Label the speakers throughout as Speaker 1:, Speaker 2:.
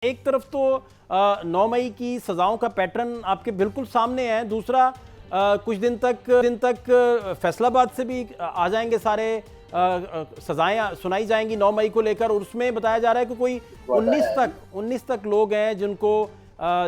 Speaker 1: एक तरफ तो 9 मई की सजाओं का पैटर्न आपके बिल्कुल सामने है। दूसरा कुछ दिन तक फैसलाबाद से भी आ जाएंगे सारे सजाएं सुनाई जाएंगी 9 मई को लेकर, और उसमें बताया जा रहा है कि कोई 19 तक लोग हैं जिनको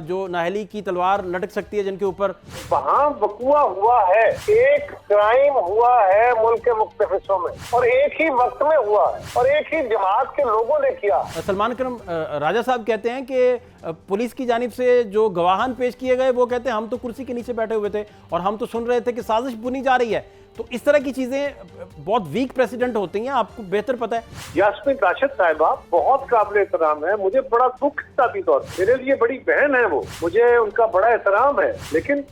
Speaker 1: जो नाहली की तलवार लटक सकती है जिनके ऊपर।
Speaker 2: वहाँ वकुआ हुआ है, एक क्राइम हुआ है मुल्क के मुख्तलिफ हिस्सों में और एक ही वक्त में हुआ है और एक ही जमात के लोगों ने किया।
Speaker 1: सलमान करम राजा साहब कहते हैं कि पुलिस की जानिब से जो गवाहान पेश किए गए वो कहते हैं हम तो कुर्सी के नीचे बैठे हुए थे और हम तो सुन रहे थे कि साजिश बुनी जा रही है। तो इस तरह की चीजें बहुत वीक प्रेसिडेंट होती हैं, आपको बेहतर पता है।
Speaker 2: यास्मीन राशिद साहिबा बहुत काबिल एहतराम है, मुझे बड़ा दुख जाती तौर पर, मेरे लिए बड़ी बहन है वो, मुझे उनका बड़ा एहतराम है, लेकिन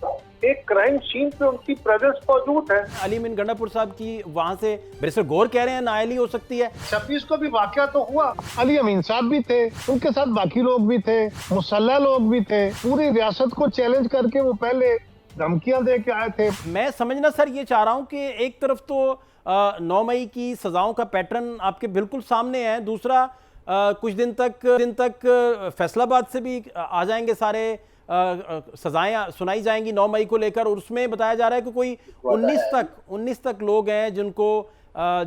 Speaker 2: एक क्राइम सीन पे उनकी प्रेजेंस मौजूद है।
Speaker 1: अली अमीन गंडापुर साहब की वहां से बैरिस्टर गौर कह रहे हैं नाअहली हो सकती है।
Speaker 2: 26 को भी वाकया तो हुआ,
Speaker 3: अली अमीन साहब भी थे, उनके साथ बाकी लोग भी थे, मुसल्लह लोग भी थे, पूरी रियासत को चैलेंज करके वो पहले धमकियां दे के आए थे।
Speaker 1: मैं समझना सर ये चाह रहा हूं कि एक तरफ तो 9 मई की सजाओं का पैटर्न आपके बिल्कुल सामने है। दूसरा कुछ दिन तक फैसलाबाद से भी आ जाएंगे सारे सजाएं सुनाई जाएंगी 9 मई को लेकर, और उसमें बताया जा रहा है कि कोई 19 तक लोग हैं जिनको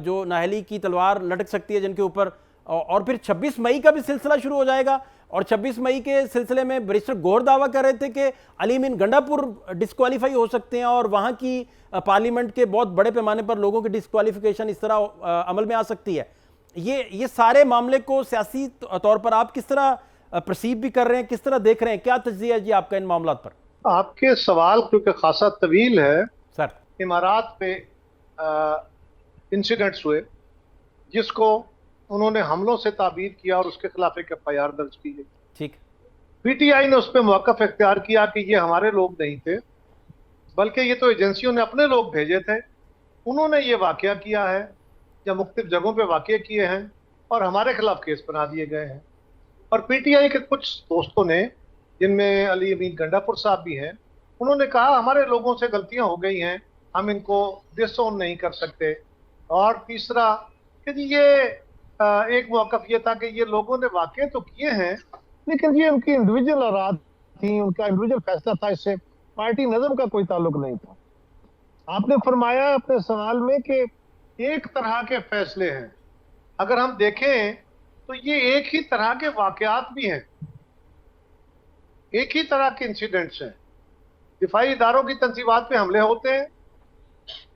Speaker 1: जो नाहली की तलवार लटक सकती है जिनके ऊपर। और फिर 26 मई का भी सिलसिला शुरू हो जाएगा, और 26 मई के सिलसिले में बैरिस्टर गौर दावा कर रहे थे कि अली अमीन गंडापुर डिस्क्वालीफाई हो सकते हैं और वहां की पार्लियामेंट के बहुत बड़े पैमाने पर लोगों की डिस्क्वालिफिकेशन इस तरह अमल में आ सकती है। ये सारे मामले को सियासी तौर पर आप किस तरह परसीव भी कर रहे हैं, किस तरह देख रहे हैं, क्या तज्जिया है जी आपका इन मामलों पर?
Speaker 3: आपके सवाल क्योंकि खासा तवील है
Speaker 1: सर।
Speaker 3: इमारात पे इंसिडेंट्स हुए जिसको उन्होंने हमलों से ताबीर किया और उसके खिलाफ एक FIR दर्ज की गई।
Speaker 1: ठीक।
Speaker 3: PTI ने उस पर मौक़िफ़ इख्तियार किया कि ये हमारे लोग नहीं थे, बल्कि ये तो एजेंसियों ने अपने लोग भेजे थे, उन्होंने ये वाकया किया है या मुख्तलिफ जगहों पे वाकये किए हैं और हमारे खिलाफ केस बना दिए गए हैं। और PTI के कुछ दोस्तों ने, जिनमें अली अमीन गंडापुर साहब भी हैं, उन्होंने कहा हमारे लोगों से गलतियां हो गई हैं, हम इनको डिसओन नहीं कर सकते। और तीसरा कि ये एक मौक़िफ़ ये था कि ये लोगों ने वाकये तो किए हैं, लेकिन ये उनकी इंडिविजुअल आरात थी, उनका इंडिविजुअल फैसला था, इससे पार्टी नज़म का कोई ताल्लुक नहीं था। आपने फरमाया अपने सवाल में कि एक तरह के फैसले हैं, अगर हम देखें तो ये एक ही तरह के वाकयात भी हैं, एक ही तरह के इंसिडेंट्स हैं। दिफाई इदारों की तंजीबात पे हमले होते हैं,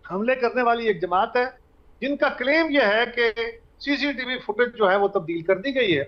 Speaker 3: हमले करने वाली एक जमात है जिनका क्लेम यह है कि CCTV फुटेज जो है वो तब्दील कर दी गई है।